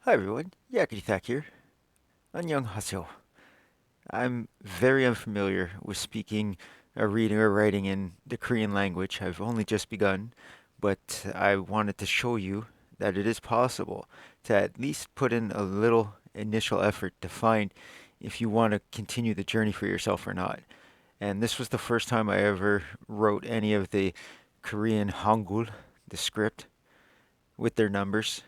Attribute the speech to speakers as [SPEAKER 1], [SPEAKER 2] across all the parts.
[SPEAKER 1] Hi everyone, Yakety here. Annyeonghaseyo. I'm very unfamiliar with speaking, reading, or writing in the Korean language. I've only just begun, but I wanted to show you that it is possible to at least put in a little initial effort to find if you want to continue the journey for yourself or not. And this was the first time I ever wrote any of the Korean Hangul, the script, with their numbers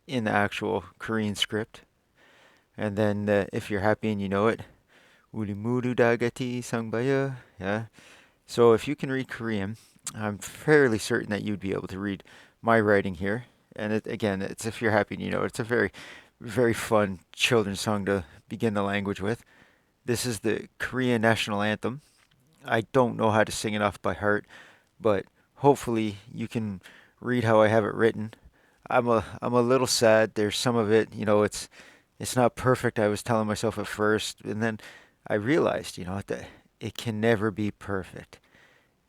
[SPEAKER 1] in the actual Korean script. And then if you're happy and you know it, 우리 모두 다 같이 상봐요. Yeah. So if you can read Korean, I'm fairly certain that you'd be able to read my writing here. And again, it's if you're happy and you know it. It's a very, very fun children's song to begin the language with. This is the Korean national anthem. I don't know how to sing it off by heart, but hopefully you can read how I have it written. I'm a little sad. There's some of it, it's not perfect. I was telling myself at first, and then I realized, that it can never be perfect.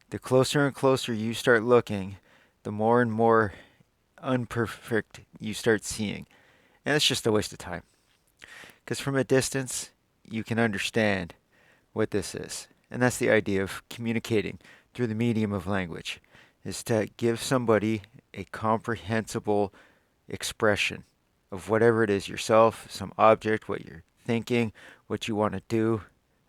[SPEAKER 1] The closer and closer you start looking, the more and more unperfect you start seeing. And it's just a waste of time. Because from a distance, you can understand what this is. And that's the idea of communicating through the medium of language, is to give somebody a comprehensible expression of whatever it is yourself, some object, what you're thinking, what you want to do.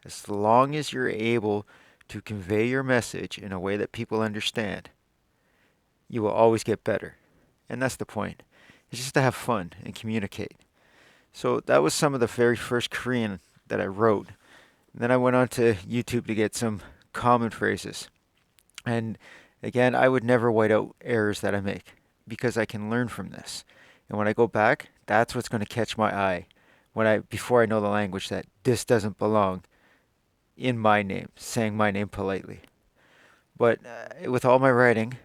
[SPEAKER 1] As long as you're able to convey your message in a way that people understand, you will always get better. And that's the point. It's just to have fun and communicate. So that was some of the very first Korean that I wrote. And then I went on to YouTube to get some common phrases. And again, I would never white out errors that I make because I can learn from this. And when I go back, that's what's going to catch my eye before I know the language, that this doesn't belong in my name, saying my name politely. But with all my writing,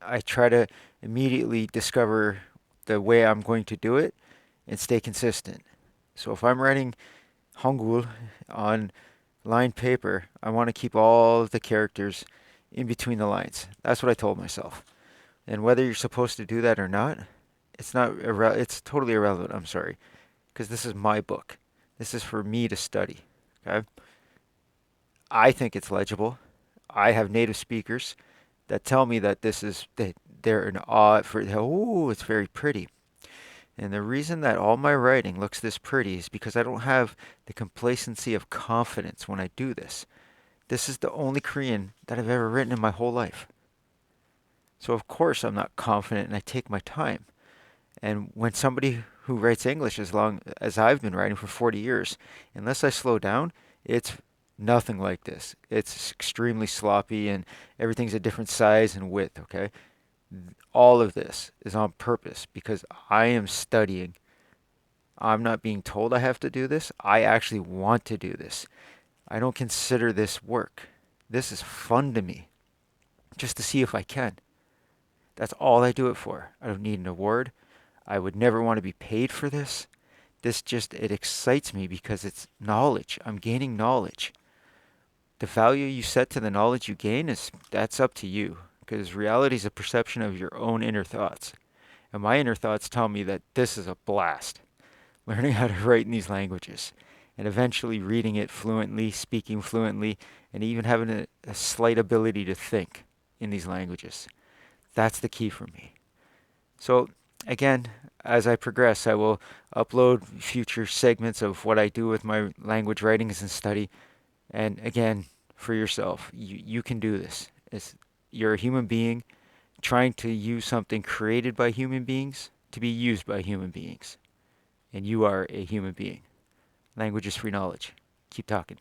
[SPEAKER 1] I try to immediately discover the way I'm going to do it and stay consistent. So if I'm writing Hangul on lined paper, I want to keep all of the characters in between the lines. That's what I told myself. And whether you're supposed to do that or not, it's totally irrelevant, I'm sorry, because this is my book. This is for me to study, okay? I think it's legible. I have native speakers that tell me that they're in awe for, oh, it's very pretty. And the reason that all my writing looks this pretty is because I don't have the complacency of confidence when I do this. This is the only Korean that I've ever written in my whole life. So of course I'm not confident and I take my time. And when somebody who writes English as long as I've been writing for 40 years, unless I slow down, it's nothing like this. It's extremely sloppy and everything's a different size and width, okay? All of this is on purpose because I am studying. I'm not being told I have to do this. I actually want to do this. I don't consider this work. This is fun to me, just to see if I can. That's all I do it for. I don't need an award. I would never want to be paid for this. It excites me because it's knowledge. I'm gaining knowledge. The value you set to the knowledge you gain that's up to you, because reality is a perception of your own inner thoughts. And my inner thoughts tell me that this is a blast. Learning how to write in these languages and eventually reading it fluently, speaking fluently, and even having a slight ability to think in these languages. That's the key for me. So, again, as I progress, I will upload future segments of what I do with my language writings and study. And again, for yourself, you can do this. You're a human being trying to use something created by human beings to be used by human beings. And you are a human being. Language is free knowledge. Keep talking.